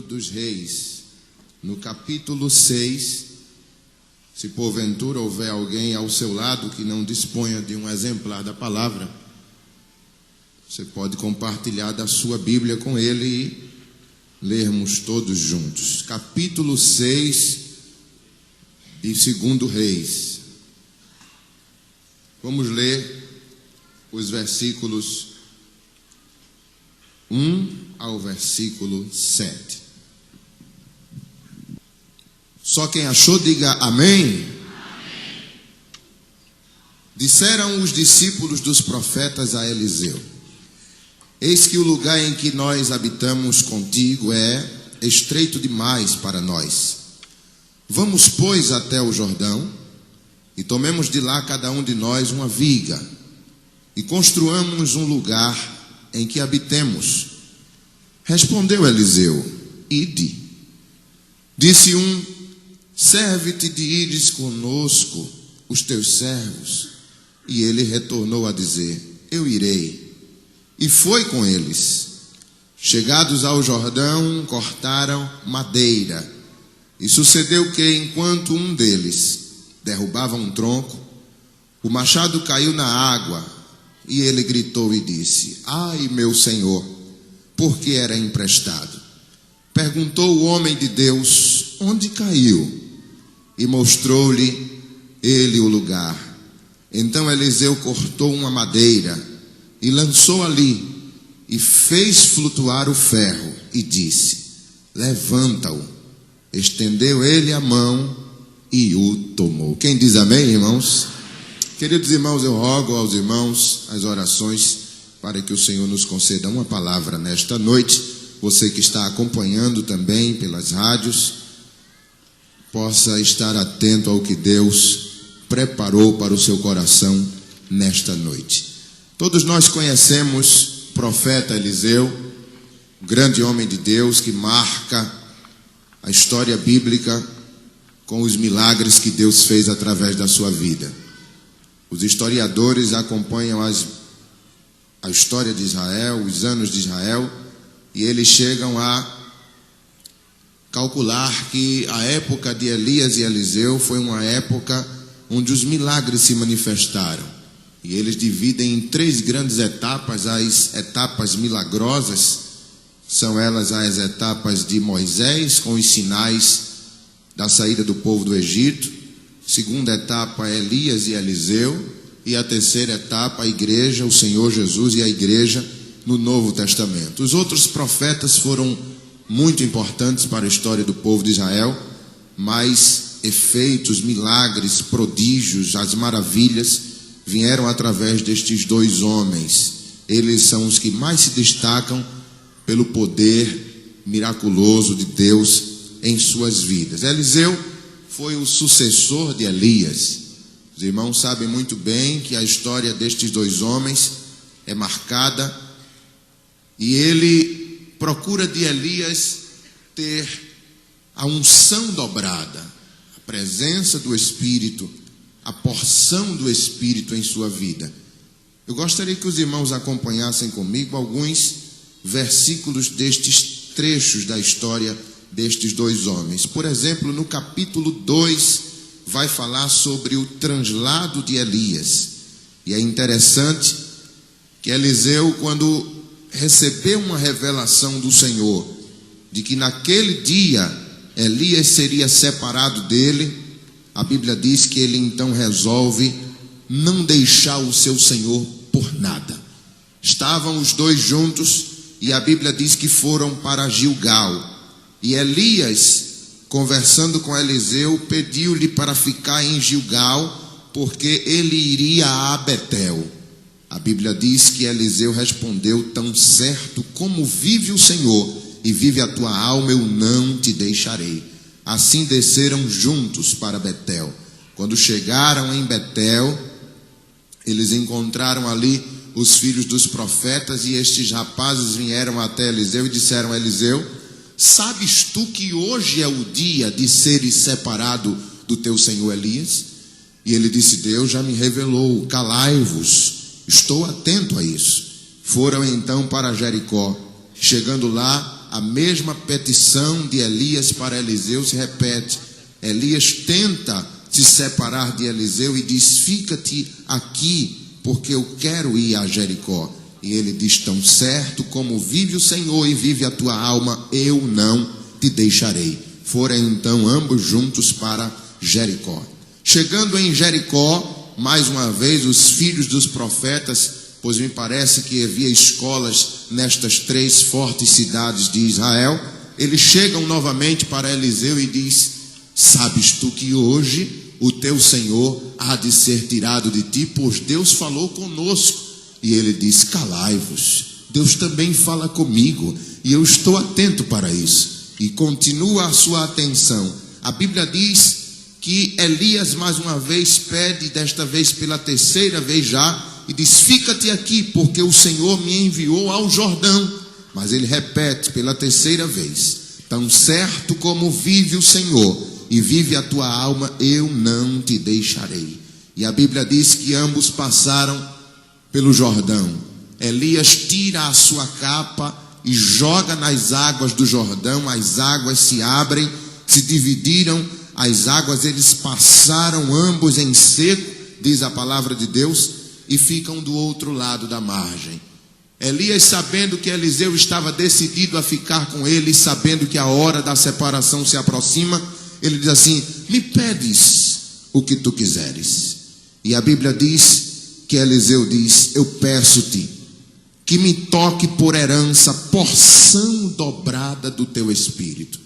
dos Reis, no capítulo 6, se porventura houver alguém ao seu lado que não disponha de um exemplar da palavra, você pode compartilhar da sua Bíblia com ele e lermos todos juntos. Capítulo 6 de 2 Reis. Vamos ler os versículos 1 ao versículo 7. Só quem achou, diga amém. Amém. Disseram os discípulos dos profetas a Eliseu: eis que o lugar em que nós habitamos contigo é estreito demais para nós. Vamos, pois, até o Jordão, e tomemos de lá cada um de nós uma viga, e construamos um lugar em que habitemos. Respondeu Eliseu: ide. Disse um: serve-te de ires conosco, os teus servos. E ele retornou a dizer: eu irei. E foi com eles. Chegados ao Jordão, cortaram madeira. E sucedeu que, enquanto um deles derrubava um tronco, o machado caiu na água, e ele gritou e disse: ai, meu senhor, porque era emprestado. Perguntou o homem de Deus: onde caiu? E mostrou-lhe ele o lugar. Então Eliseu cortou uma madeira e lançou ali, e fez flutuar o ferro, e disse: levanta-o. Estendeu ele a mão e o tomou. Quem diz amém, irmãos? Queridos irmãos, eu rogo aos irmãos as orações para que o Senhor nos conceda uma palavra nesta noite. Você que está acompanhando também pelas rádios, possa estar atento ao que Deus preparou para o seu coração nesta noite. Todos nós conhecemos o profeta Eliseu, o grande homem de Deus que marca a história bíblica com os milagres que Deus fez através da sua vida. Os historiadores acompanham a história de Israel, os anos de Israel, e eles chegam a calcular que a época de Elias e Eliseu foi uma época onde os milagres se manifestaram. E eles dividem em 3 grandes etapas. As etapas milagrosas são elas as etapas de Moisés, com os sinais da saída do povo do Egito. Segunda etapa, Elias e Eliseu. E a terceira etapa, a igreja, o Senhor Jesus e a igreja no Novo Testamento. Os outros profetas foram muito importantes para a história do povo de Israel, mas efeitos, milagres, prodígios, as maravilhas vieram através destes 2 homens. Eles são os que mais se destacam pelo poder miraculoso de Deus em suas vidas. Eliseu foi o sucessor de Elias. Os irmãos sabem muito bem que a história destes 2 homens é marcada, e ele procura de Elias ter a unção dobrada, a presença do Espírito, a porção do Espírito em sua vida. Eu gostaria que os irmãos acompanhassem comigo alguns versículos destes trechos da história destes 2 homens. Por exemplo, no capítulo 2, vai falar sobre o translado de Elias. E é interessante que Eliseu, quando recebeu uma revelação do Senhor, de que naquele dia Elias seria separado dele, a Bíblia diz que ele então resolve não deixar o seu Senhor por nada. Estavam os 2 juntos, e a Bíblia diz que foram para Gilgal. E Elias, conversando com Eliseu, pediu-lhe para ficar em Gilgal, porque ele iria a Betel. A Bíblia diz que Eliseu respondeu: tão certo como vive o Senhor e vive a tua alma, eu não te deixarei. Assim desceram juntos para Betel. Quando chegaram em Betel, eles encontraram ali os filhos dos profetas, e estes rapazes vieram até Eliseu e disseram a Eliseu: sabes tu que hoje é o dia de seres separado do teu senhor Elias? E ele disse: Deus já me revelou, calai-vos, estou atento a isso. Foram então para Jericó. Chegando lá, a mesma petição de Elias para Eliseu se repete. Elias tenta se separar de Eliseu e diz: fica-te aqui, porque eu quero ir a Jericó. E ele diz: tão certo como vive o Senhor e vive a tua alma, eu não te deixarei. Foram então ambos juntos para Jericó. Chegando em Jericó, mais uma vez os filhos dos profetas, pois me parece que havia escolas nestas 3 fortes cidades de Israel, eles chegam novamente para Eliseu e diz: sabes tu que hoje o teu Senhor há de ser tirado de ti, pois Deus falou conosco. E ele diz: calai-vos, Deus também fala comigo, e eu estou atento para isso. E continua a sua atenção. A Bíblia diz que Elias mais uma vez pede, desta vez pela 3ª vez já, e diz: fica-te aqui, porque o Senhor me enviou ao Jordão. Mas ele repete pela 3ª vez: tão certo como vive o Senhor e vive a tua alma, eu não te deixarei. E a Bíblia diz que ambos passaram pelo Jordão. Elias tira a sua capa e joga nas águas do Jordão. As águas se abrem, se dividiram as águas, eles passaram ambos em seco, diz a palavra de Deus, e ficam do outro lado da margem. Elias, sabendo que Eliseu estava decidido a ficar com ele, sabendo que a hora da separação se aproxima, ele diz assim: me pedes o que tu quiseres. E a Bíblia diz que Eliseu diz: eu peço-te que me toque por herança porção dobrada do teu espírito.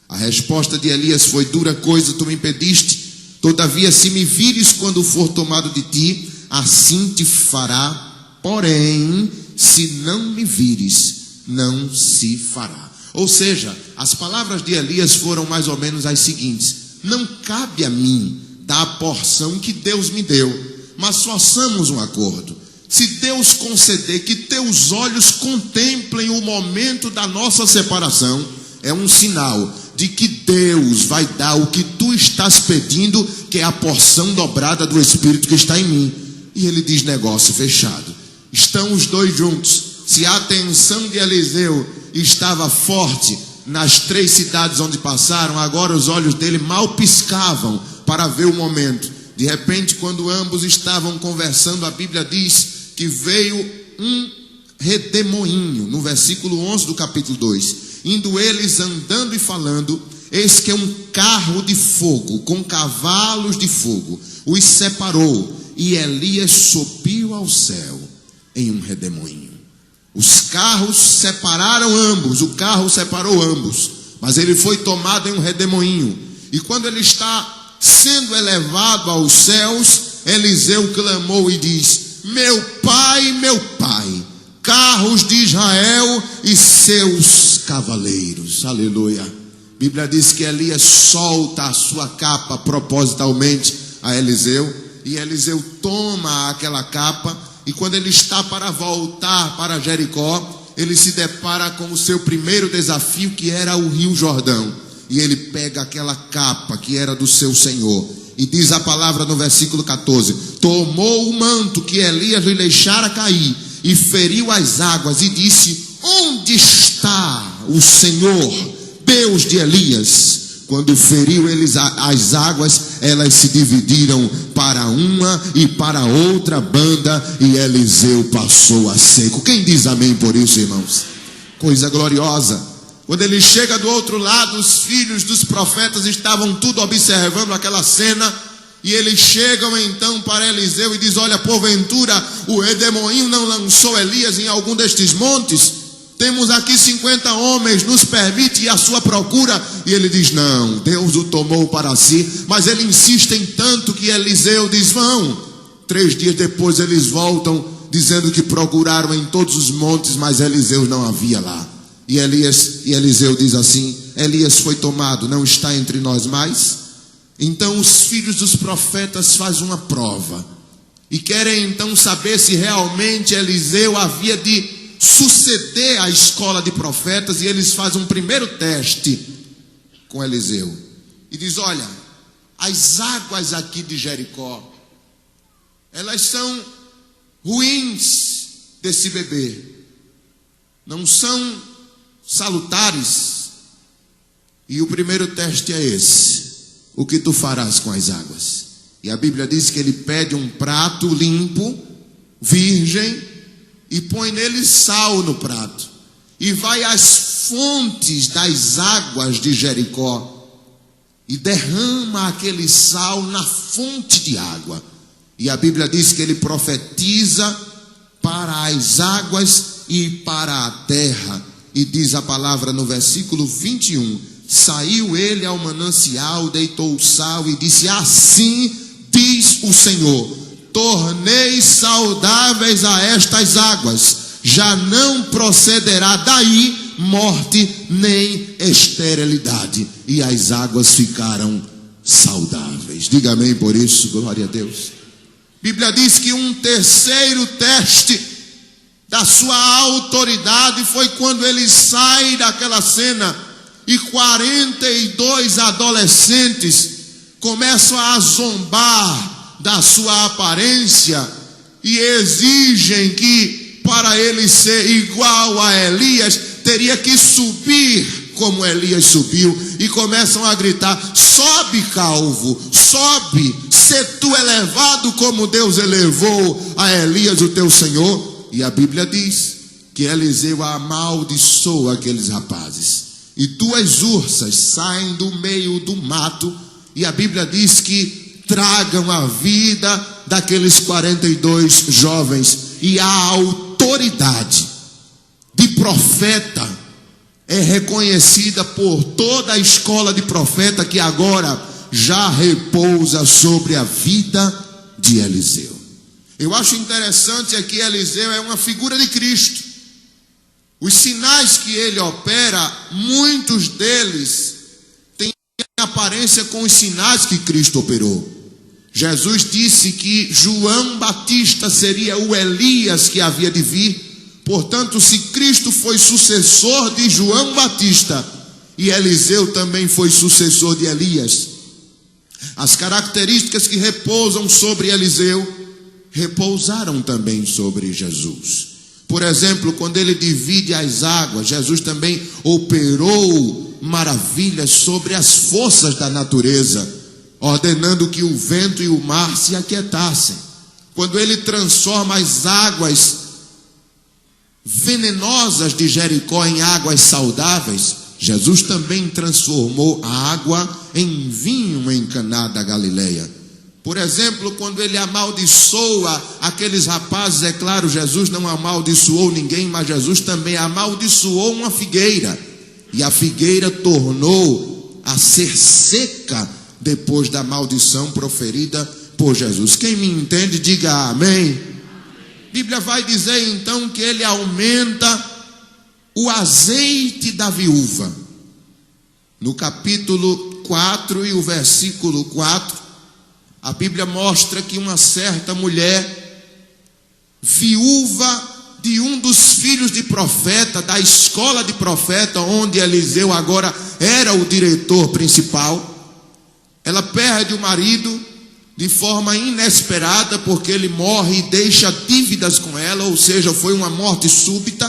A resposta de Elias foi: dura coisa tu me pediste, todavia se me vires quando for tomado de ti, assim te fará, porém se não me vires, não se fará. Ou seja, as palavras de Elias foram mais ou menos as seguintes: não cabe a mim dar a porção que Deus me deu, mas façamos um acordo. Se Deus conceder que teus olhos contemplem o momento da nossa separação, é um sinal de que Deus vai dar o que tu estás pedindo, que é a porção dobrada do Espírito que está em mim. E ele diz: negócio fechado. Estão os dois juntos. Se a atenção de Eliseu estava forte nas 3 cidades onde passaram, agora os olhos dele mal piscavam para ver o momento. De repente, quando ambos estavam conversando, a Bíblia diz que veio um redemoinho, no versículo 11 do capítulo 2. Indo eles andando e falando, eis que um carro de fogo, com cavalos de fogo, os separou, e Elias subiu ao céu em um redemoinho. Os carros separaram ambos, o carro separou ambos, mas ele foi tomado em um redemoinho. E quando ele está sendo elevado aos céus, Eliseu clamou e diz: meu pai, carros de Israel e seus cavaleiros. Aleluia. A Bíblia diz que Elias solta a sua capa propositalmente a Eliseu, e Eliseu toma aquela capa, e quando ele está para voltar para Jericó, ele se depara com o seu primeiro desafio, que era o rio Jordão. E ele pega aquela capa que era do seu senhor, e diz a palavra no versículo 14: tomou o manto que Elias lhe deixara cair, e feriu as águas, e disse: onde está o Senhor, Deus de Elias? Quando feriu eles as águas, elas se dividiram para uma e para outra banda, e Eliseu passou a seco. Quem diz amém por isso, irmãos? Coisa gloriosa. Quando ele chega do outro lado, os filhos dos profetas estavam tudo observando aquela cena, e eles chegam então para Eliseu e diz: olha, porventura o redemoinho não lançou Elias em algum destes montes? Temos aqui 50 homens, nos permite ir à sua procura? E ele diz: não, Deus o tomou para si. Mas ele insiste em tanto que Eliseu diz: vão. 3 dias depois eles voltam, dizendo que procuraram em todos os montes, mas Eliseu não havia lá. E Eliseu diz assim: Elias foi tomado, não está entre nós mais. Então os filhos dos profetas fazem uma prova, e querem então saber se realmente Eliseu havia de suceder à escola de profetas. E eles fazem um primeiro teste com Eliseu, e diz: olha, as águas aqui de Jericó, elas são ruins de se beber, não são salutares. E o primeiro teste é esse: o que tu farás com as águas? E a Bíblia diz que ele pede um prato limpo, virgem, e põe nele sal no prato, e vai às fontes das águas de Jericó e derrama aquele sal na fonte de água. E a Bíblia diz que ele profetiza para as águas e para a terra. E diz a palavra no versículo 21: saiu ele ao manancial, deitou o sal e disse: assim diz o Senhor, tornei saudáveis a estas águas, já não procederá daí morte nem esterilidade. E as águas ficaram saudáveis. Diga amém por isso, glória a Deus. A Bíblia diz que um terceiro teste da sua autoridade foi quando ele sai daquela cena e 42 adolescentes começam a zombar da sua aparência e exigem que, para ele ser igual a Elias, teria que subir como Elias subiu, e começam a gritar: sobe, calvo, sobe, se tu elevado como Deus elevou a Elias, o teu Senhor. E a Bíblia diz que Eliseu amaldiçoa aqueles rapazes, e duas ursas saem do meio do mato, e a Bíblia diz que tragam a vida daqueles 42 jovens. E a autoridade de profeta é reconhecida por toda a escola de profeta, que agora já repousa sobre a vida de Eliseu. Eu acho interessante que Eliseu é uma figura de Cristo. Os sinais que ele opera, muitos deles têm aparência com os sinais que Cristo operou. Jesus disse que João Batista seria o Elias que havia de vir. Portanto, se Cristo foi sucessor de João Batista, e Eliseu também foi sucessor de Elias, as características que repousam sobre Eliseu repousaram também sobre Jesus. Por exemplo, quando ele divide as águas, Jesus também operou maravilhas sobre as forças da natureza, ordenando que o vento e o mar se aquietassem. Quando ele transforma as águas venenosas de Jericó em águas saudáveis, Jesus também transformou a água em vinho em Caná da Galileia. Por exemplo, quando ele amaldiçoa aqueles rapazes, é claro, Jesus não amaldiçoou ninguém, mas Jesus também amaldiçoou uma figueira, e a figueira tornou a ser seca depois da maldição proferida por Jesus. Quem me entende, diga amém. A Bíblia vai dizer então que ele aumenta o azeite da viúva. No capítulo 4 e o versículo 4, a Bíblia mostra que uma certa mulher, viúva de um dos filhos de profeta, da escola de profeta, onde Eliseu agora era o diretor principal, ela perde o marido de forma inesperada, porque ele morre e deixa dívidas com ela, ou seja, foi uma morte súbita.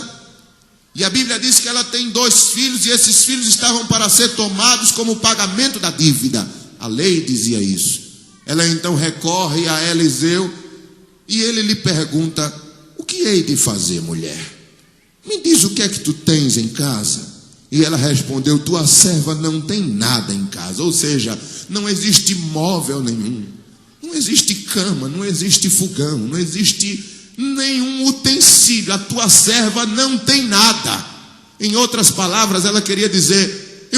E a Bíblia diz que ela tem 2 filhos, e esses filhos estavam para ser tomados como pagamento da dívida. A lei dizia isso. Ela então recorre a Eliseu, e ele lhe pergunta: o que hei de fazer, mulher? Me diz o que é que tu tens em casa. E ela respondeu: tua serva não tem nada em casa. Ou seja, não existe móvel nenhum, não existe cama, não existe fogão, não existe nenhum utensílio. A tua serva não tem nada. Em outras palavras, ela queria dizer: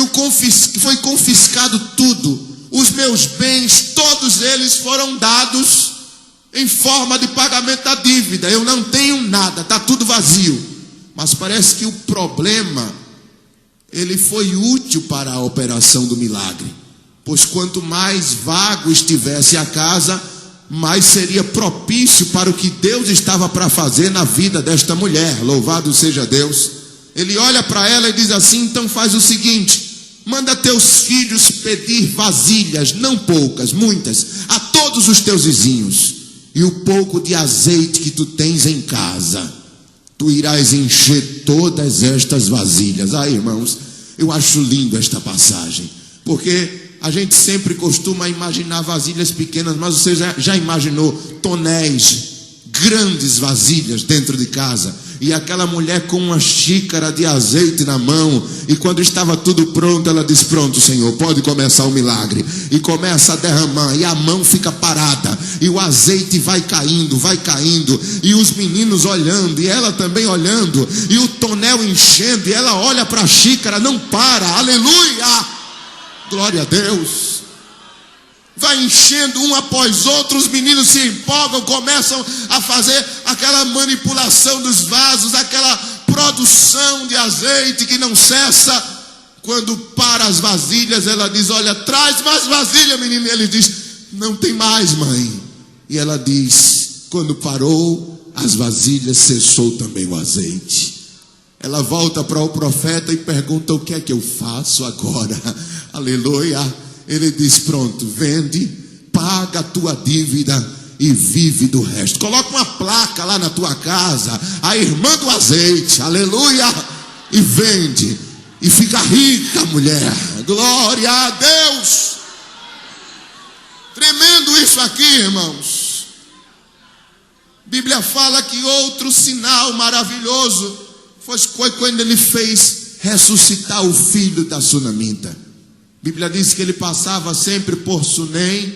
foi confiscado tudo. Os meus bens, todos eles foram dados em forma de pagamento da dívida. Eu não tenho nada, está tudo vazio. Mas parece que o problema, ele foi útil para a operação do milagre. Pois quanto mais vago estivesse a casa, mais seria propício para o que Deus estava para fazer na vida desta mulher. Louvado seja Deus. Ele olha para ela e diz assim: então faz o seguinte, manda teus filhos pedir vasilhas, não poucas, muitas, a todos os teus vizinhos, e o pouco de azeite que tu tens em casa, tu irás encher todas estas vasilhas. Irmãos, eu acho lindo esta passagem, porque a gente sempre costuma imaginar vasilhas pequenas, mas você já imaginou tonéis, grandes vasilhas dentro de casa, e aquela mulher com uma xícara de azeite na mão, e quando estava tudo pronto, ela diz: pronto, Senhor, pode começar o milagre, e começa a derramar, e a mão fica parada, e o azeite vai caindo, e os meninos olhando, e ela também olhando, e o tonel enchendo, e ela olha para a xícara, não para, aleluia, glória a Deus. Vai enchendo um após outro, os meninos se empolgam, começam a fazer aquela manipulação dos vasos, aquela produção de azeite que não cessa. Quando para as vasilhas, ela diz: olha, traz mais vasilha, menino. E ele diz: não tem mais, mãe. E ela diz: quando parou as vasilhas, cessou também o azeite. Ela volta para o profeta e pergunta: o que é que eu faço agora? Aleluia. Ele diz: pronto, vende, paga a tua dívida e vive do resto. Coloca uma placa lá na tua casa: a irmã do azeite, aleluia, e vende, e fica rica, mulher, glória a Deus. Tremendo isso aqui, irmãos. A Bíblia fala que outro sinal maravilhoso foi quando ele fez ressuscitar o filho da sunamita. A Bíblia diz que ele passava sempre por Sunem,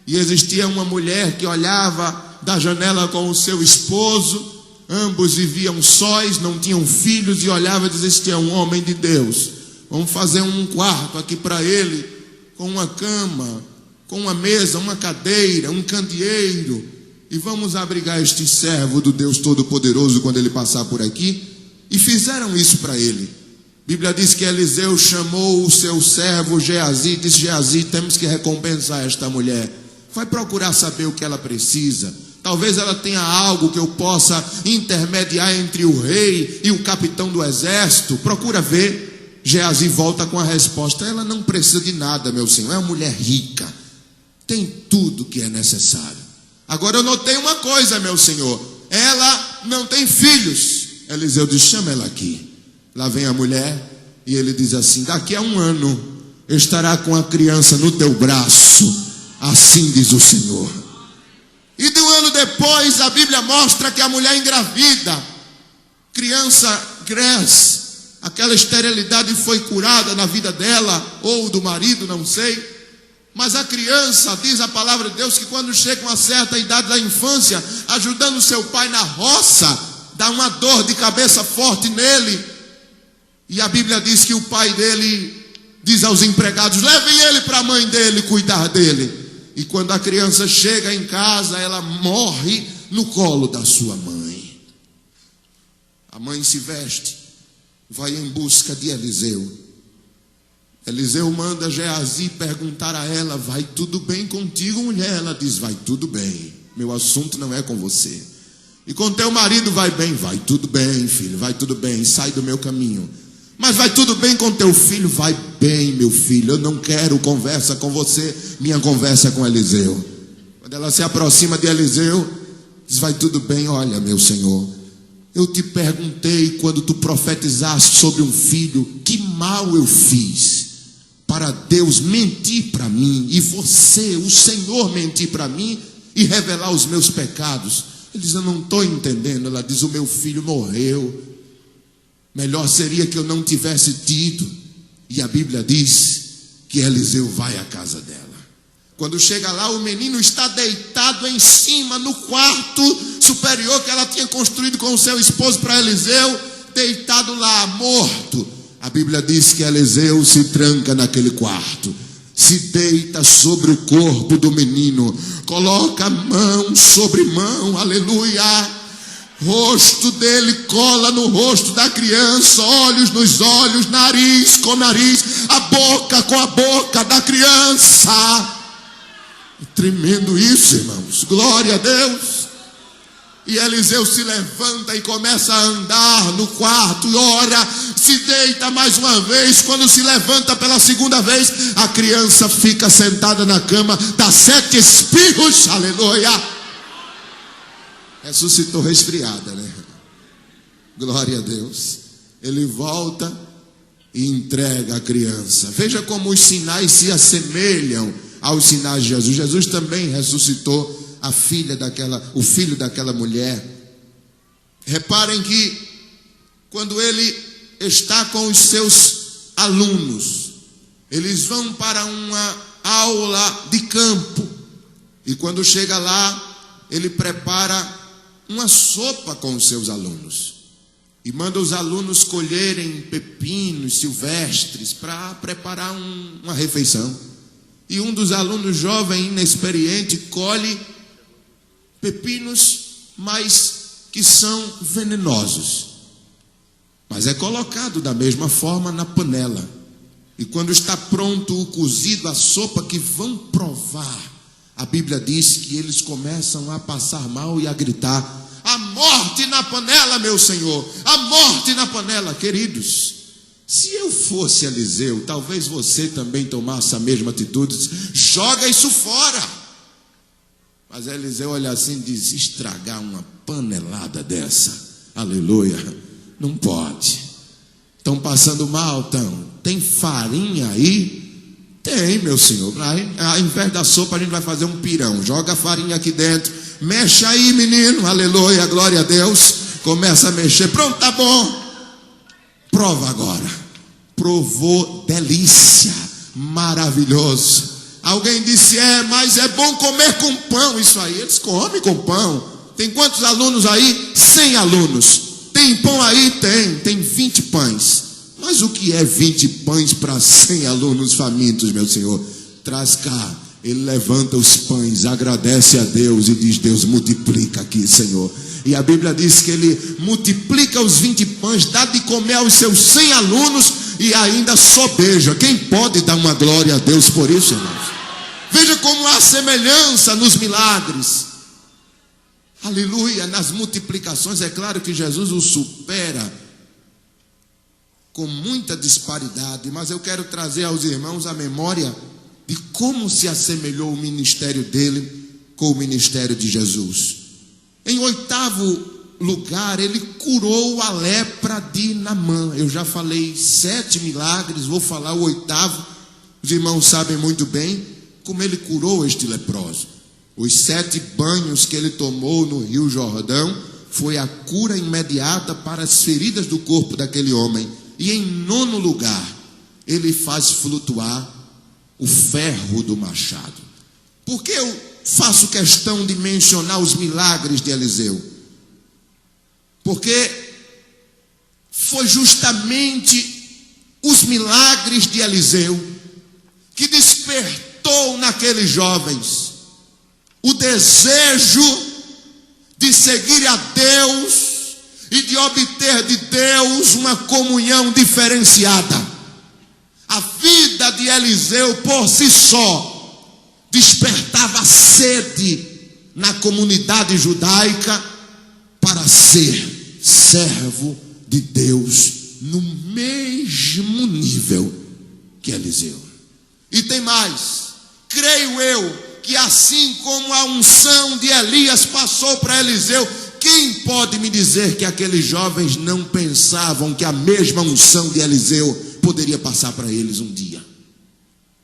e existia uma mulher que olhava da janela com o seu esposo, ambos viviam sós, não tinham filhos, e olhava e dizia: este é um homem de Deus, vamos fazer um quarto aqui para ele, com uma cama, com uma mesa, uma cadeira, um candeeiro, e vamos abrigar este servo do Deus Todo-Poderoso quando ele passar por aqui. E fizeram isso para ele. A Bíblia diz que Eliseu chamou o seu servo Geazi e disse: Geazi, temos que recompensar esta mulher. Vai procurar saber o que ela precisa. Talvez ela tenha algo que eu possa intermediar entre o rei e o capitão do exército. Procura ver. Geazi volta com a resposta: ela não precisa de nada, meu senhor, é uma mulher rica, tem tudo que é necessário. Agora eu notei uma coisa, meu senhor, ela não tem filhos. Eliseu diz: chama ela aqui. Lá vem a mulher e ele diz assim: daqui a 1 ano estará com a criança no teu braço, assim diz o Senhor. E de 1 ano depois, a Bíblia mostra que a mulher engravida, criança cresce, aquela esterilidade foi curada na vida dela, ou do marido, não sei. Mas a criança, diz a palavra de Deus, que quando chega a uma certa idade da infância, ajudando seu pai na roça, dá uma dor de cabeça forte nele. E a Bíblia diz que o pai dele diz aos empregados: levem ele para a mãe dele cuidar dele. E quando a criança chega em casa, ela morre no colo da sua mãe. A mãe se veste, vai em busca de Eliseu. Eliseu manda Geazi perguntar a ela: vai tudo bem contigo, mulher? Ela diz: vai tudo bem, meu assunto não é com você. E com teu marido vai bem? Vai tudo bem, filho, vai tudo bem, sai do meu caminho. Mas vai tudo bem com teu filho? Vai bem, meu filho, eu não quero conversa com você, minha conversa é com Eliseu. Quando ela se aproxima de Eliseu, diz: vai tudo bem, olha, meu senhor, eu te perguntei quando tu profetizaste sobre um filho, que mal eu fiz para Deus mentir para mim, e você, o Senhor, mentir para mim e revelar os meus pecados. Ele diz: eu não estou entendendo. Ela diz: o meu filho morreu, melhor seria que eu não tivesse tido. E a Bíblia diz que Eliseu vai à casa dela. Quando chega lá, o menino está deitado em cima, no quarto superior que ela tinha construído com o seu esposo para Eliseu, deitado lá, morto. A Bíblia diz que Eliseu se tranca naquele quarto, se deita sobre o corpo do menino, coloca mão sobre mão, aleluia. Rosto dele cola no rosto da criança, olhos nos olhos, nariz com nariz, a boca com a boca da criança. Tremendo isso, irmãos, glória a Deus. E Eliseu se levanta e começa a andar no quarto, e ora, se deita mais uma vez. Quando se levanta pela segunda vez, a criança fica sentada na cama, dá 7 espirros, aleluia. Ressuscitou resfriada, né? Glória a Deus. ele volta e entrega a criança. Veja como os sinais se assemelham aos sinais de Jesus. Jesus também ressuscitou o filho daquela mulher. Reparem que quando ele está com os seus alunos, eles vão para uma aula de campo, e quando chega lá, ele prepara uma sopa com os seus alunos e manda os alunos colherem pepinos silvestres para preparar uma refeição. E um dos alunos, jovem, inexperiente, colhe pepinos, mas que são venenosos. Mas é colocado da mesma forma na panela. E quando está pronto o cozido, a sopa que vão provar, a Bíblia diz que eles começam a passar mal e a gritar: a morte na panela, meu Senhor, a morte na panela. Queridos, se eu fosse Eliseu, talvez você também tomasse a mesma atitude: joga isso fora. Mas Eliseu olha assim e diz: estragar uma panelada dessa, aleluia, não pode. Estão passando mal, tem farinha aí? Tem, meu Senhor. Ao invés da sopa a gente vai fazer um pirão. Joga a farinha aqui dentro, mexe aí, menino, aleluia, glória a Deus. Começa a mexer, pronto, tá bom. Prova agora. Provou, delícia, maravilhoso. Alguém disse: mas é bom comer com pão. Isso aí, eles comem com pão. Tem quantos alunos aí? 100 alunos. Tem pão aí? Tem 20 pães. Mas o que é 20 pães para 100 alunos famintos, meu Senhor? Traz cá. Ele levanta os pães, agradece a Deus e diz: Deus, multiplica aqui, Senhor. E a Bíblia diz que ele multiplica os 20 pães, dá de comer aos seus 100 alunos e ainda sobeja. Quem pode dar uma glória a Deus por isso, irmãos? Veja como há semelhança nos milagres. Aleluia, nas multiplicações. É claro que Jesus o supera com muita disparidade, mas eu quero trazer aos irmãos a memória de como se assemelhou o ministério dele com o ministério de Jesus. Em 8º lugar, ele curou a lepra de Naamã. Eu já falei 7 milagres, vou falar o 8º. Os irmãos sabem muito bem como ele curou este leproso. Os 7 banhos que ele tomou no Rio Jordão foi a cura imediata para as feridas do corpo daquele homem. E em 9º lugar, ele faz flutuar o ferro do machado. Por que eu faço questão de mencionar os milagres de Eliseu? Porque foi justamente os milagres de Eliseu que despertou naqueles jovens o desejo de seguir a Deus e de obter de Deus uma comunhão diferenciada. A vida de Eliseu por si só despertava sede na comunidade judaica para ser servo de Deus no mesmo nível que Eliseu. E tem mais, creio eu que assim como a unção de Elias passou para Eliseu, quem pode me dizer que aqueles jovens não pensavam que a mesma unção de Eliseu poderia passar para eles um dia?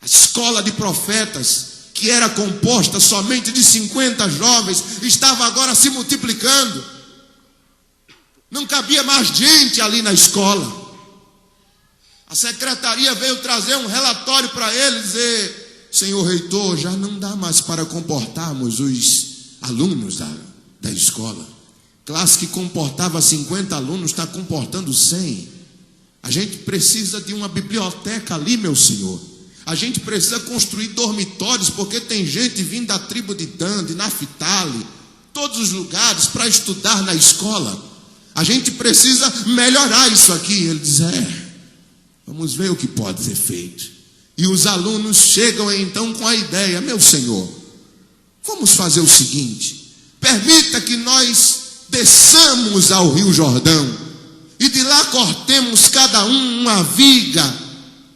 A escola de profetas, que era composta somente de 50 jovens, estava agora se multiplicando. Não cabia mais gente ali na escola. A secretaria veio trazer um relatório para eles, dizer: senhor reitor, já não dá mais para comportarmos os alunos da escola. Classe que comportava 50 alunos está comportando 100. A gente precisa de uma biblioteca ali, meu senhor. A gente precisa construir dormitórios, porque tem gente vindo da tribo de Dan, de Naphtali, todos os lugares para estudar na escola. A gente precisa melhorar isso aqui. Ele diz: vamos ver o que pode ser feito. E os alunos chegam então com a ideia: meu senhor, vamos fazer o seguinte, permita que nós desçamos ao Rio Jordão e de lá cortemos cada uma viga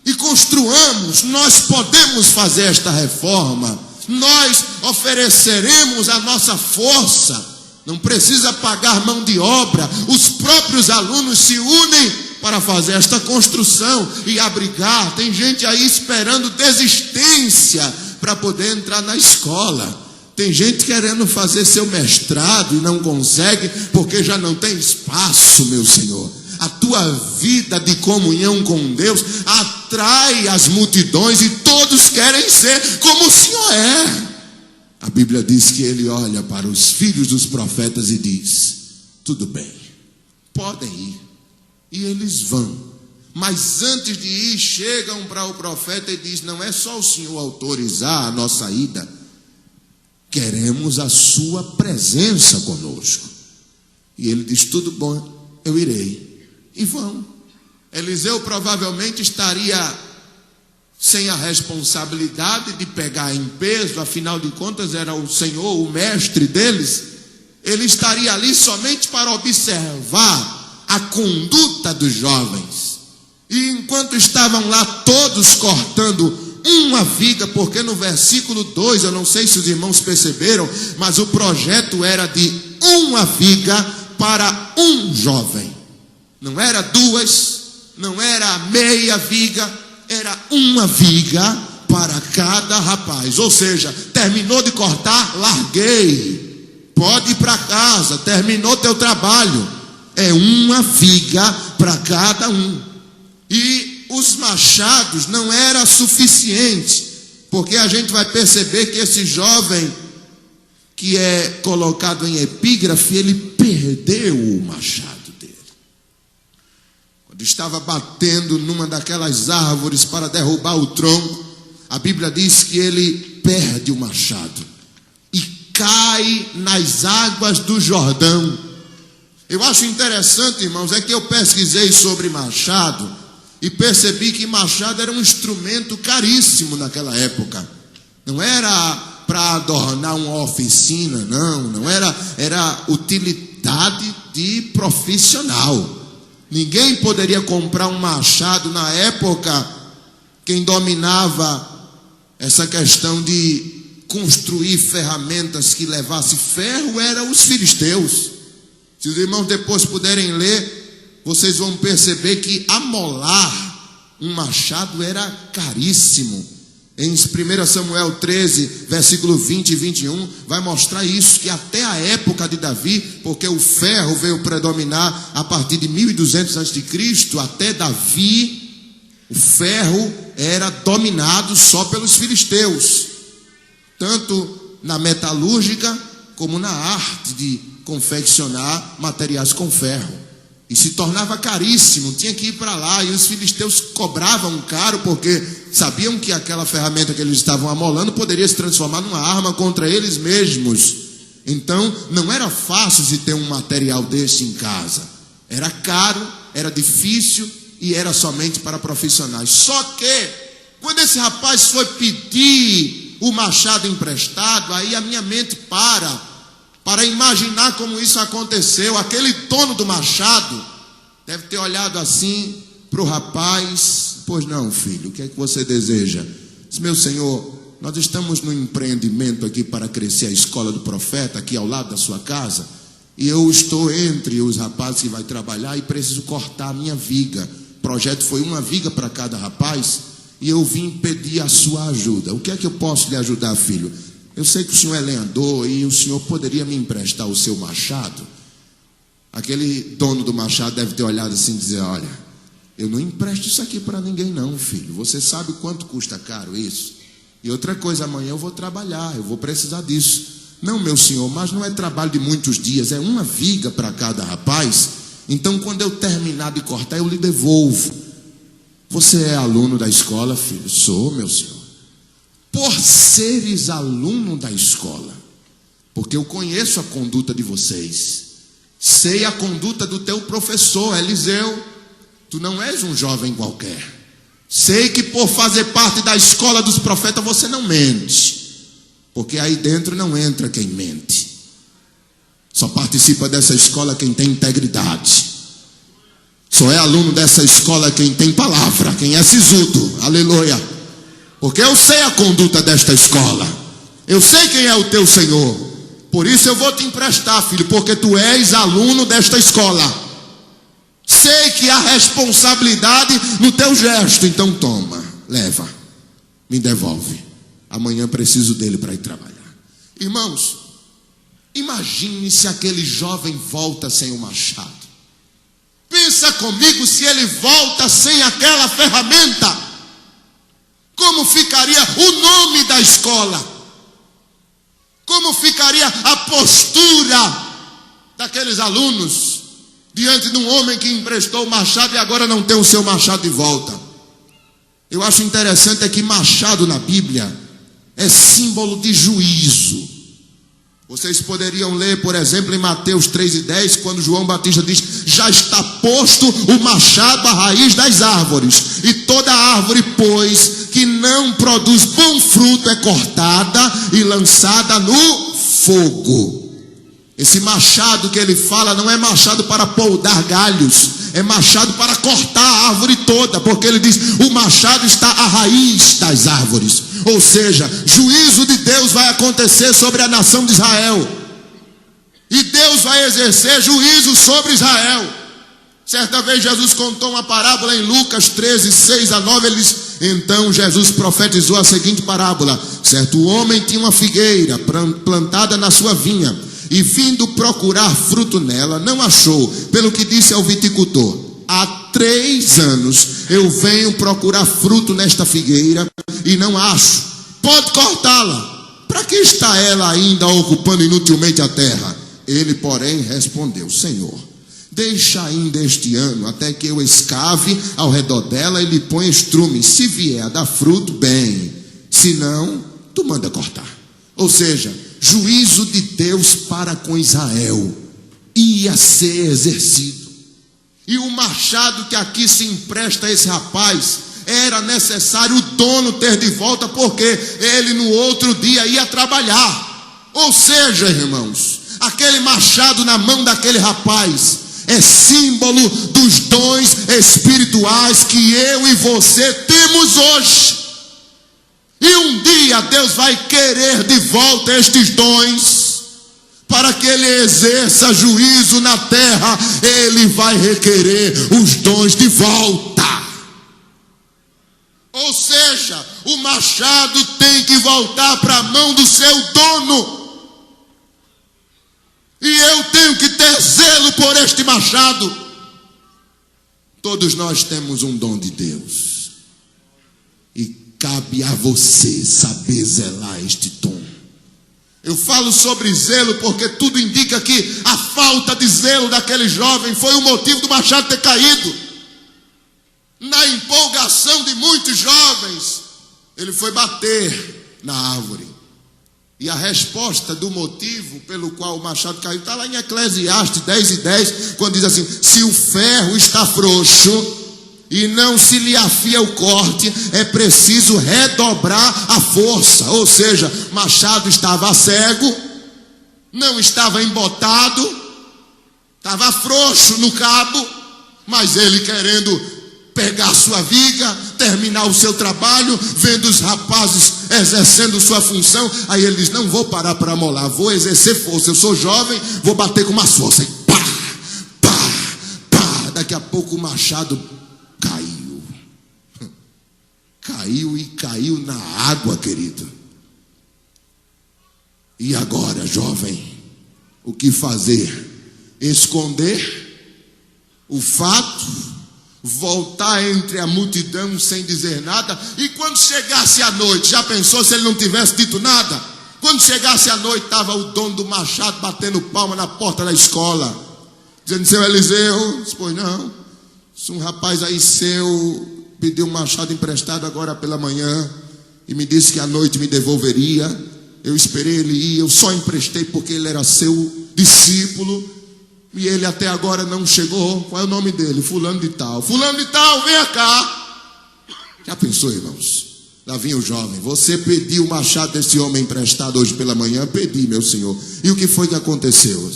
e construamos. Nós podemos fazer esta reforma, nós ofereceremos a nossa força, não precisa pagar mão de obra, os próprios alunos se unem para fazer esta construção e abrigar. Tem gente aí esperando desistência para poder entrar na escola. Tem gente querendo fazer seu mestrado e não consegue porque já não tem espaço, meu Senhor. A tua vida de comunhão com Deus atrai as multidões e todos querem ser como o Senhor é. A Bíblia diz que Ele olha para os filhos dos profetas e diz: tudo bem, podem ir. E eles vão. Mas antes de ir, chegam para o profeta e diz: não é só o Senhor autorizar a nossa ida, queremos a sua presença conosco. E ele diz: tudo bom, eu irei. E vão. Eliseu provavelmente estaria sem a responsabilidade de pegar em peso, afinal de contas era o Senhor, o mestre deles. Ele estaria ali somente para observar a conduta dos jovens. E enquanto estavam lá todos cortando uma viga, porque no versículo 2, eu não sei se os irmãos perceberam, mas o projeto era de uma viga para um jovem. Não era duas, não era meia viga, era uma viga para cada rapaz. Ou seja, terminou de cortar, larguei. Pode ir para casa, terminou teu trabalho. É uma viga para cada um. E os machados não era suficiente, porque a gente vai perceber que esse jovem que é colocado em epígrafe, ele perdeu o machado dele. Quando estava batendo numa daquelas árvores para derrubar o tronco, a Bíblia diz que ele perde o machado e cai nas águas do Jordão. Eu acho interessante, irmãos, é que eu pesquisei sobre machado e percebi que machado era um instrumento caríssimo naquela época. Não era para adornar uma oficina, não era utilidade de profissional. Ninguém poderia comprar um machado na época. Quem dominava essa questão de construir ferramentas que levassem ferro eram os filisteus. Se os irmãos depois puderem ler, vocês vão perceber que amolar um machado era caríssimo. Em 1 Samuel 13, versículo 20 e 21, vai mostrar isso, que até a época de Davi, porque o ferro veio predominar a partir de 1200 a.C., até Davi, o ferro era dominado só pelos filisteus, tanto na metalúrgica como na arte de confeccionar materiais com ferro. E se tornava caríssimo, tinha que ir para lá, e os filisteus cobravam caro, porque sabiam que aquela ferramenta que eles estavam amolando poderia se transformar numa arma contra eles mesmos. Então, não era fácil de ter um material desse em casa. Era caro, era difícil e era somente para profissionais. Só que, quando esse rapaz foi pedir o machado emprestado, aí a minha mente para imaginar como isso aconteceu. Aquele dono do machado deve ter olhado assim para o rapaz: pois não, filho, o que é que você deseja? Diz: meu senhor, nós estamos no empreendimento aqui para crescer a escola do profeta, aqui ao lado da sua casa, e eu estou entre os rapazes que vai trabalhar e preciso cortar a minha viga. O projeto foi uma viga para cada rapaz, e eu vim pedir a sua ajuda. O que é que eu posso lhe ajudar, filho? Eu sei que o senhor é lenhador e o senhor poderia me emprestar o seu machado. Aquele dono do machado deve ter olhado assim e dizer: olha, eu não empresto isso aqui para ninguém não, filho. Você sabe quanto custa caro isso? E outra coisa, amanhã eu vou trabalhar, eu vou precisar disso. Não, meu senhor, mas não é trabalho de muitos dias, é uma viga para cada rapaz. Então, quando eu terminar de cortar, eu lhe devolvo. Você é aluno da escola, filho? Sou, meu senhor. Por seres aluno da escola, porque eu conheço a conduta de vocês, sei a conduta do teu professor Eliseu. Tu não és um jovem qualquer. Sei que por fazer parte da escola dos profetas você não mente, porque aí dentro não entra quem mente. Só participa dessa escola quem tem integridade. Só é aluno dessa escola quem tem palavra, quem é sisudo. Aleluia. Porque eu sei a conduta desta escola, eu sei quem é o teu Senhor. Por isso eu vou te emprestar, filho, porque tu és aluno desta escola. sei que há responsabilidade no teu gesto, então toma, leva, me devolve. Amanhã preciso dele para ir trabalhar. Irmãos, imagine se aquele jovem volta sem o machado. Pensa comigo, se ele volta sem aquela ferramenta, como ficaria o nome da escola? Como ficaria a postura daqueles alunos diante de um homem que emprestou o machado e agora não tem o seu machado de volta? Eu acho interessante é que machado na Bíblia é símbolo de juízo. Vocês poderiam ler, por exemplo, em Mateus 3:10, quando João Batista diz: já está posto o machado à raiz das árvores, e toda árvore, pois, que não produz bom fruto é cortada e lançada no fogo. Esse machado que ele fala não é machado para poldar galhos, é machado para cortar a árvore toda, porque ele diz: o machado está à raiz das árvores. Ou seja, juízo de Deus vai acontecer sobre a nação de Israel, e Deus vai exercer juízo sobre Israel. Certa vez Jesus contou uma parábola em Lucas 13:6-9. Ele diz: então Jesus profetizou a seguinte parábola: certo homem tinha uma figueira plantada na sua vinha, e vindo procurar fruto nela, não achou, pelo que disse ao viticultor: há 3 anos eu venho procurar fruto nesta figueira e não acho, pode cortá-la, para que está ela ainda ocupando inutilmente a terra? Ele, porém, respondeu: Senhor, deixa ainda este ano, até que eu escave ao redor dela e lhe ponha estrume. Se vier a dar fruto, bem, se não, tu manda cortar. Ou seja, juízo de Deus para com Israel ia ser exercido. E o machado que aqui se empresta a esse rapaz, era necessário o dono ter de volta, porque ele no outro dia ia trabalhar. Ou seja, irmãos, aquele machado na mão daquele rapaz é símbolo dos dons espirituais que eu e você temos hoje. E um dia Deus vai querer de volta estes dons, para que ele exerça juízo na terra. Ele vai requerer os dons de volta. Ou seja, o machado tem que voltar para a mão do seu dono. E eu tenho que ter zelo por este machado. Todos nós temos um dom de Deus, e cabe a você saber zelar este dom. Eu falo sobre zelo porque tudo indica que a falta de zelo daquele jovem foi o motivo do machado ter caído. Na empolgação de muitos jovens, ele foi bater na árvore. E a resposta do motivo pelo qual o machado caiu está lá em Eclesiastes 10:10, quando diz assim: se o ferro está frouxo e não se lhe afia o corte, é preciso redobrar a força. Ou seja, machado estava cego, não estava embotado, estava frouxo no cabo, mas ele querendo pegar sua viga, terminar o seu trabalho, vendo os rapazes exercendo sua função, aí ele diz: não vou parar para amolar, vou exercer força, eu sou jovem, vou bater com mais força. E pá, pá, pá, daqui a pouco o machado caiu na água, querido. E agora, jovem, o que fazer? Esconder o fato? Voltar entre a multidão sem dizer nada? E quando chegasse a noite, já pensou se ele não tivesse dito nada? Quando chegasse a noite, estava o dono do machado batendo palma na porta da escola, dizendo: seu Eliseu? Pois não, se um rapaz aí seu pediu um machado emprestado agora pela manhã e me disse que à noite me devolveria. Eu esperei ele ir, eu só emprestei porque ele era seu discípulo, e ele até agora não chegou. Qual é o nome dele? Fulano de tal. Fulano de tal, venha cá. Já pensou, irmãos? Lá vinha o jovem: você pediu o machado desse homem emprestado hoje pela manhã? Pedi, meu senhor. E o que foi que aconteceu?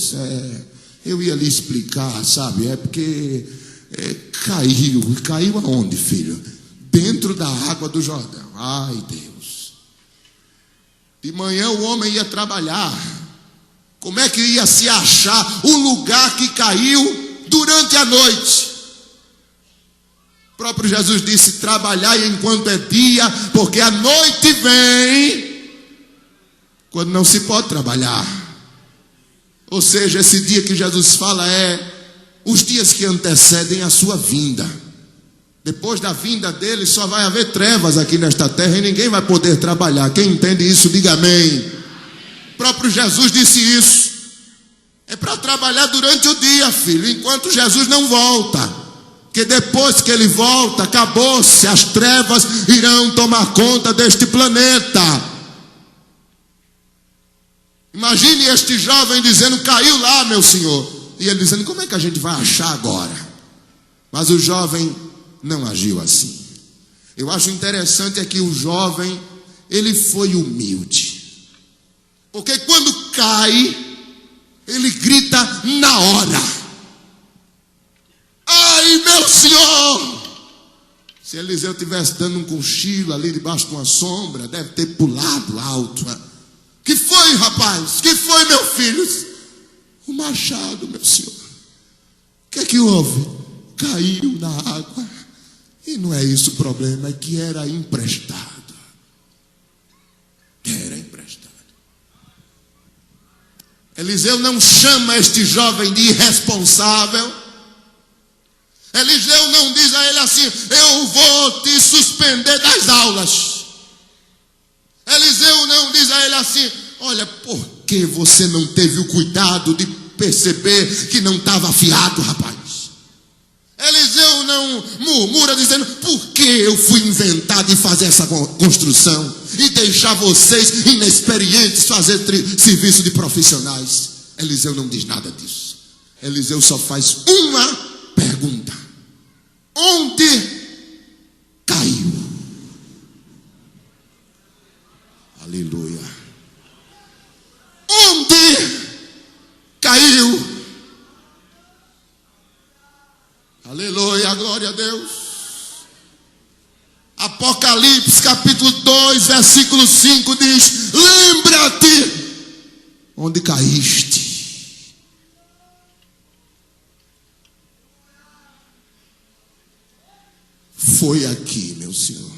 Eu ia lhe explicar, sabe? É porque caiu aonde, filho? Dentro da água do Jordão. Ai, Deus. De manhã o homem ia trabalhar. Como é que ia se achar o lugar que caiu durante a noite? próprio Jesus disse: trabalhai enquanto é dia, porque a noite vem quando não se pode trabalhar. Ou seja, esse dia que Jesus fala é os dias que antecedem a sua vinda. Depois da vinda dele só vai haver trevas aqui nesta terra e ninguém vai poder trabalhar. Quem entende isso, diga amém. O próprio Jesus disse isso. É para trabalhar durante o dia, filho, enquanto Jesus não volta. Porque depois que ele volta, acabou-se, as trevas irão tomar conta deste planeta. Imagine este jovem dizendo: caiu lá, meu senhor. E ele dizendo: como é que a gente vai achar agora? Mas o jovem não agiu assim. Eu acho interessante é que o jovem, ele foi humilde. Porque quando cai, ele grita na hora: ai, meu senhor! Se Eliseu estivesse dando um cochilo ali debaixo de uma sombra, deve ter pulado alto. Que foi, rapaz? Que foi, meu filho? O machado, meu senhor. O que é que houve? Caiu na água. E não é isso o problema, é que era emprestado. Era emprestado. Eliseu não chama este jovem de irresponsável. Eliseu não diz a ele assim: eu vou te suspender das aulas. Eliseu não diz a ele assim: olha, por que você não teve o cuidado de perceber que não estava afiado, rapaz? Eliseu não murmura dizendo: por que eu fui inventar de fazer essa construção e deixar vocês inexperientes fazer serviço de profissionais? Eliseu não diz nada disso. Eliseu só faz uma pergunta: onde caiu? Aleluia. Onde caiu? Aleluia, glória a Deus. Apocalipse capítulo 2, versículo 5 diz: lembra-te onde caíste. Foi aqui, meu Senhor.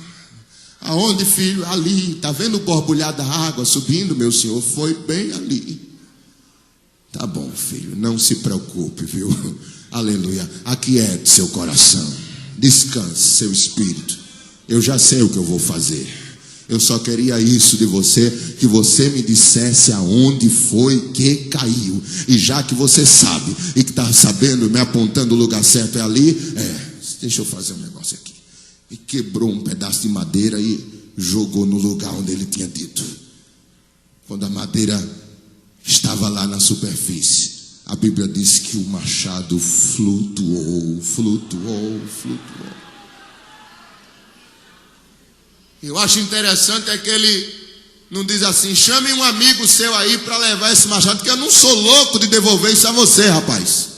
Aonde, filho? Ali. Está vendo o borbulhar da água subindo, meu senhor? Foi bem ali. Tá bom, filho, não se preocupe, viu? Aleluia. Aquiete seu coração. Descanse seu espírito. Eu já sei o que eu vou fazer. Eu só queria isso de você, que você me dissesse aonde foi que caiu. E já que você sabe e que está sabendo, me apontando o lugar certo é ali, deixa eu fazer um negócio aqui. E quebrou um pedaço de madeira e jogou no lugar onde ele tinha dito. Quando a madeira estava lá na superfície, a Bíblia diz que o machado flutuou. Eu acho interessante é que ele não diz assim: chame um amigo seu aí para levar esse machado, porque eu não sou louco de devolver isso a você, rapaz.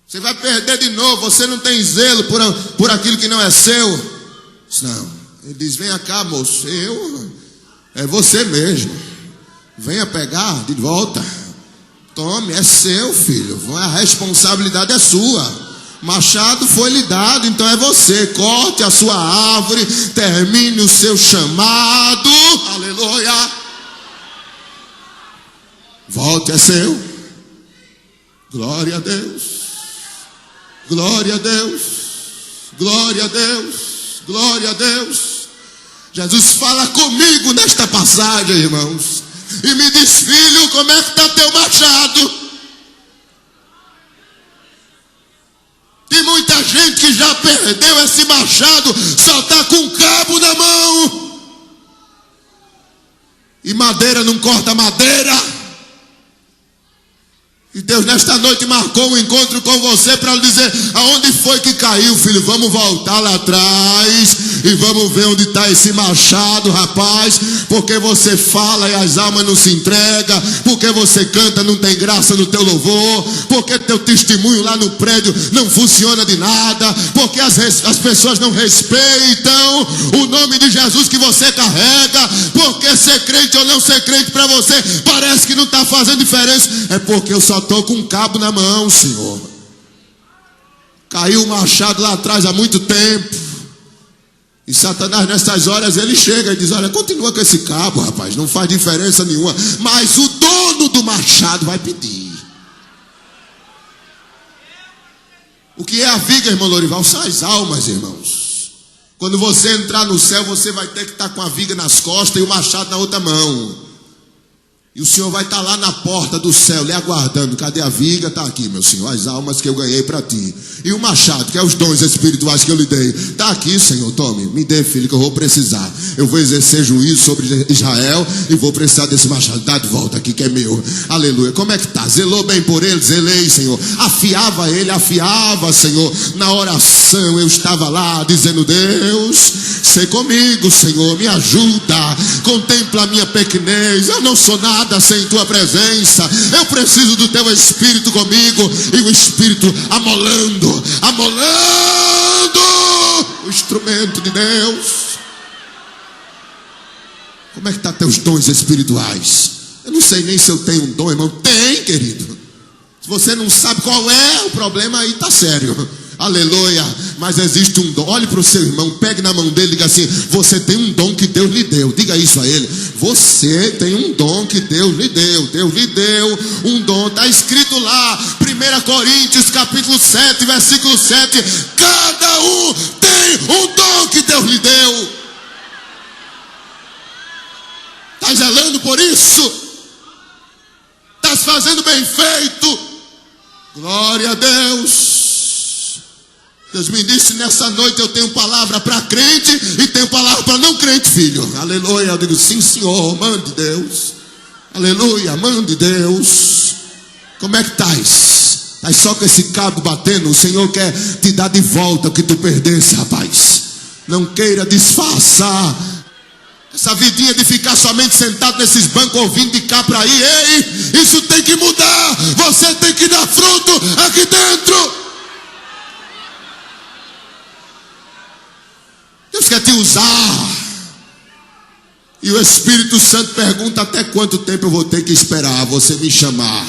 Você vai perder de novo, você não tem zelo por aquilo que não é seu. Não, ele diz: venha cá, moço, é você mesmo. Venha pegar de volta. Tome, é seu, filho. A responsabilidade é sua. Machado foi lhe dado, então é você. Corte a sua árvore, termine o seu chamado. Aleluia. Volte, é seu. Glória a Deus. Glória a Deus. Glória a Deus. Glória a Deus. Jesus fala comigo nesta passagem, irmãos, e me diz: filho, como é que está teu machado? Tem muita gente que já perdeu esse machado, só está com cabo na mão. E madeira não corta madeira. E Deus nesta noite marcou um encontro com você para lhe dizer: aonde foi que caiu, filho? Vamos voltar lá atrás e vamos ver onde está esse machado, rapaz. Porque você fala e as almas não se entregam, porque você canta, não tem graça no teu louvor, porque teu testemunho lá no prédio não funciona de nada, porque as pessoas não respeitam o nome de Jesus que você carrega, porque ser crente ou não ser crente para você parece que não está fazendo diferença. É porque eu só estou com um cabo na mão, Senhor. Caiu o machado lá atrás há muito tempo. E Satanás nessas horas ele chega e diz: olha, continua com esse cabo, rapaz, não faz diferença nenhuma. Mas o dono do machado vai pedir. O que é a viga, irmão Lorival? São as almas, irmãos. Quando você entrar no céu, você vai ter que estar com a viga nas costas e o machado na outra mão. E o Senhor vai estar lá na porta do céu, lhe aguardando. Cadê a viga? Está aqui, meu Senhor, as almas que eu ganhei para ti. E o machado, que é os dons espirituais que eu lhe dei. Está aqui, Senhor, tome, me dê, filho, que eu vou precisar. Eu vou exercer juízo sobre Israel e vou precisar desse machado. Dá de volta aqui, que é meu. Aleluia. Como é que está? Zelou bem por ele? Zelei, Senhor. Afiava ele, Senhor. Na oração eu estava lá dizendo: Deus, sei comigo, Senhor, me ajuda. Contempla a minha pequenez. Eu não sou nada sem tua presença. Eu preciso do teu Espírito comigo. E o Espírito amolando o instrumento de Deus. Como é que está teus dons espirituais? Eu não sei nem se eu tenho um dom, irmão. Tem, querido. Se você não sabe qual é o problema, aí está sério. Aleluia. Mas existe um dom. Olhe para o seu irmão, pegue na mão dele e diga assim: você tem um dom que Deus lhe deu. Diga isso a ele: você tem um dom que Deus lhe deu. Deus lhe deu um dom. Está escrito lá, 1 Coríntios capítulo 7, versículo 7. Cada um tem um dom que Deus lhe deu. Está zelando por isso? Está fazendo bem feito? Glória a Deus. Deus me disse: nessa noite eu tenho palavra para crente e tenho palavra para não crente, filho. Aleluia. Eu digo: sim, Senhor, mande Deus. Aleluia, mande Deus. Como é que estás? Estás só com esse cabo batendo? O Senhor quer te dar de volta o que tu perdesse, rapaz. Não queira disfarçar essa vidinha de ficar somente sentado nesses bancos ouvindo de cá para aí. Ei, isso tem que mudar. Você tem que dar fruto aqui dentro. Deus quer te usar. E o Espírito Santo pergunta: até quanto tempo eu vou ter que esperar você me chamar?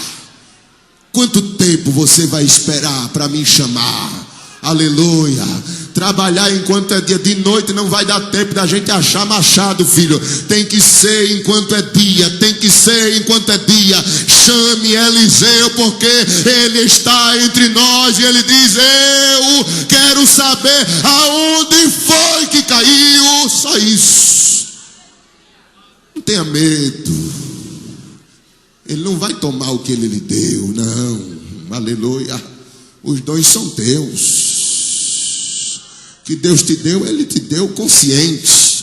Quanto tempo você vai esperar para me chamar? Aleluia. Trabalhar enquanto é dia, de noite não vai dar tempo da gente achar machado, filho. Tem que ser enquanto é dia. Tem que ser enquanto é dia. Chame Eliseu, porque ele está entre nós. E ele diz: eu quero saber aonde foi que caiu. Só isso. Não tenha medo. Ele não vai tomar o que ele lhe deu, não. Aleluia. Os dons são teus. Que Deus te deu, ele te deu consciente.